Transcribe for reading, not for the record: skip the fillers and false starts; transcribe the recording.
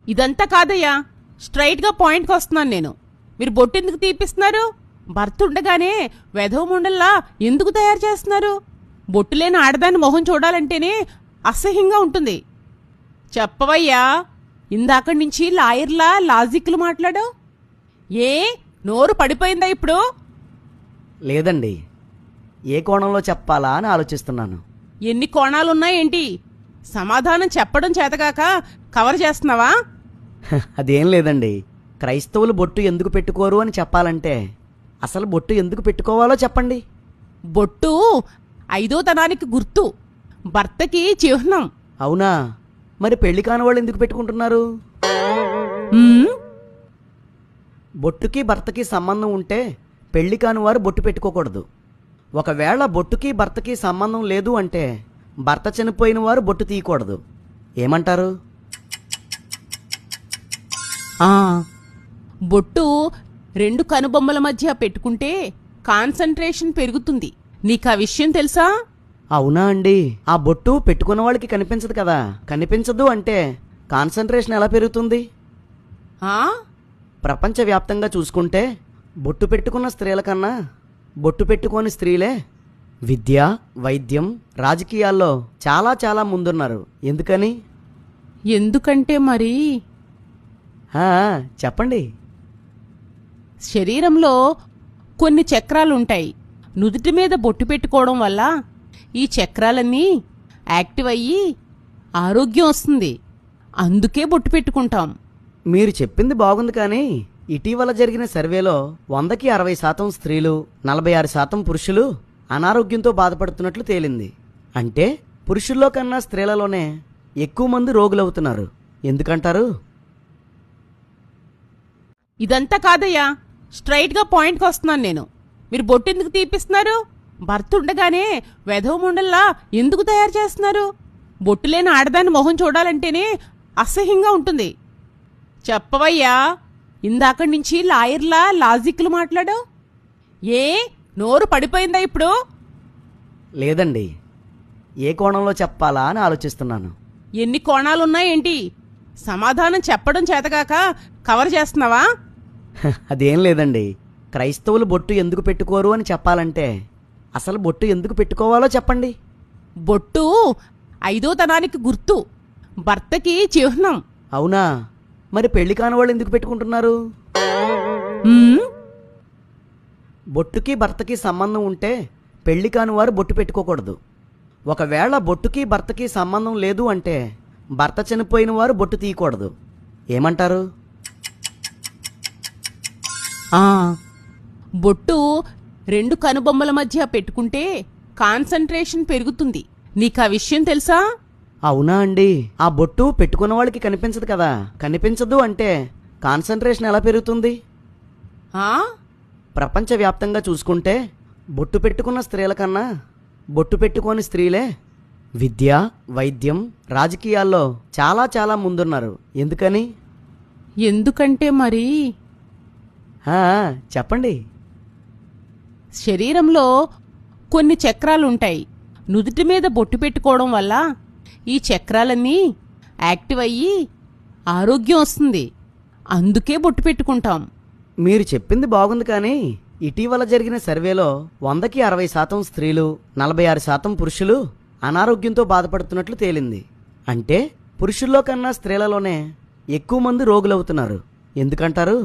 ఇదంతా కాదయ్యా, స్ట్రైట్గా పాయింట్కి వస్తున్నాను నేను. మీరు బొట్టెందుకు తీపిస్తున్నారు? భర్త ఉండగానే వెధవ ముండల్లా ఎందుకు తయారు చేస్తున్నారు? బొట్టు లేని ఆడదాని మొహం చూడాలంటేనే అసహ్యంగా ఉంటుంది. చెప్పవయ్యా, ఇందాక నుంచి లాయర్లా లాజిక్లు మాట్లాడావు. ఏ నోరు పడిపోయిందా ఇప్పుడు? లేదండి, ఏ కోణంలో చెప్పాలా అని ఆలోచిస్తున్నాను. ఎన్ని కోణాలున్నాయేంటి? సమాధానం చెప్పడం చేతగాక కవర్ చేస్తున్నావా? అదేం లేదండి, క్రైస్తవులు బొట్టు ఎందుకు పెట్టుకోరు అని చెప్పాలంటే అసలు బొట్టు ఎందుకు పెట్టుకోవాలో చెప్పండి. బొట్టు ఐదోతనానికి గుర్తు, భర్తకి చిహ్నం. అవునా? మరి పెళ్లి కాని వాళ్ళు ఎందుకు పెట్టుకుంటున్నారు? ఉమ్, బొట్టుకి భర్తకి సంబంధం ఉంటే పెళ్లి కాని వారు బొట్టు పెట్టుకోకూడదు. ఒకవేళ బొట్టుకి భర్తకి సంబంధం లేదు అంటే భర్త చనిపోయిన వారు బొట్టు తీయకూడదు. ఏమంటారు? ఆ, బొట్టు రెండు కనుబొమ్మల మధ్య పెట్టుకుంటే కాన్సంట్రేషన్ పెరుగుతుంది. నీకా విషయం తెలుసా? అవునా అండి, ఆ బొట్టు పెట్టుకున్న వాళ్ళకి కనిపించదు కదా. కనిపించదు అంటే కాన్సంట్రేషన్ ఎలా పెరుగుతుంది? ఆ, ప్రపంచవ్యాప్తంగా చూసుకుంటే బొట్టు పెట్టుకున్న స్త్రీల కన్నా బొట్టు పెట్టుకోని స్త్రీలే విద్య, వైద్యం, రాజకీయాల్లో చాలా చాలా ముందున్నారు. ఎందుకని? ఎందుకంటే మరి ఆ, చెప్పండి. శరీరంలో కొన్ని చక్రాలుంటాయి. నుదుటి మీద బొట్టు పెట్టుకోవడం వల్ల ఈ చక్రాలన్నీ యాక్టివ్ అయ్యి ఆరోగ్యం వస్తుంది. అందుకే బొట్టు పెట్టుకుంటాం. మీరు చెప్పింది బాగుంది, కానీ ఇటీవల జరిగిన సర్వేలో 100కి 60% స్త్రీలు, 46% పురుషులు అనారోగ్యంతో బాధపడుతున్నట్లు తేలింది. అంటే పురుషుల్లో కన్నా స్త్రీలలోనే ఎక్కువ మంది రోగులవుతున్నారు. ఎందుకంటారు? ఇదంతా కాదయ్యా, స్ట్రైట్గా పాయింట్కి వస్తున్నాను నేను. మీరు బొట్టెందుకు తీపిస్తున్నారు? భర్త ఉండగానే వెధవ ముండల్లా ఎందుకు తయారు చేస్తున్నారు? బొట్టు లేని ఆడదాని మొహం చూడాలంటేనే అసహ్యంగా ఉంటుంది. చెప్పవయ్యా, ఇందాక నుంచి లాయర్లా లాజిక్లు మాట్లాడావు. ఏ నోరు పడిపోయిందా ఇప్పుడు? లేదండి, ఏ కోణంలో చెప్పాలా అని ఆలోచిస్తున్నాను. ఎన్ని కోణాలున్నాయేంటి? సమాధానం చెప్పడం చేతగాక కవర్ చేస్తున్నావా? అదేం లేదండి, క్రైస్తవులు బొట్టు ఎందుకు పెట్టుకోరు అని చెప్పాలంటే అసలు బొట్టు ఎందుకు పెట్టుకోవాలో చెప్పండి. బొట్టు ఐదోతనానికి గుర్తు, భర్తకి చిహ్నం. అవునా? మరి పెళ్లి కాని వాళ్ళు ఎందుకు పెట్టుకుంటున్నారు? ఉమ్, బొట్టుకి భర్తకి సంబంధం ఉంటే పెళ్లి కాని వారు బొట్టు పెట్టుకోకూడదు. ఒకవేళ బొట్టుకి భర్తకి సంబంధం లేదు అంటే భర్త చనిపోయిన వారు బొట్టు తీయకూడదు. ఏమంటారు? ఆ, బొట్టు రెండు కనుబొమ్మల మధ్య పెట్టుకుంటే కాన్సంట్రేషన్ పెరుగుతుంది. నీకా విషయం తెలుసా? అవునా అండి, ఆ బొట్టు పెట్టుకున్న వాళ్ళకి కనిపించదు కదా. కనిపించదు అంటే కాన్సంట్రేషన్ ఎలా పెరుగుతుంది? ఆ, ప్రపంచవ్యాప్తంగా చూసుకుంటే బొట్టు పెట్టుకున్న స్త్రీల కన్నా బొట్టు పెట్టుకోని స్త్రీలే విద్య, వైద్యం, రాజకీయాల్లో చాలా చాలా ముందున్నారు. ఎందుకని? ఎందుకంటే మరి ఆ, చెప్పండి. శరీరంలో కొన్ని చక్రాలుంటాయి. నుదుటి మీద బొట్టు పెట్టుకోవడం వల్ల ఈ చక్రాలన్నీ యాక్టివ్ అయ్యి ఆరోగ్యం వస్తుంది. అందుకే బొట్టు పెట్టుకుంటాం. మీరు చెప్పింది బాగుంది, కానీ ఇటీవల జరిగిన సర్వేలో 100కి 60% స్త్రీలు, 46% పురుషులు అనారోగ్యంతో బాధపడుతున్నట్లు తేలింది. అంటే పురుషుల్లో కన్నా స్త్రీలలోనే ఎక్కువ మంది రోగులవుతున్నారు. ఎందుకంటారు?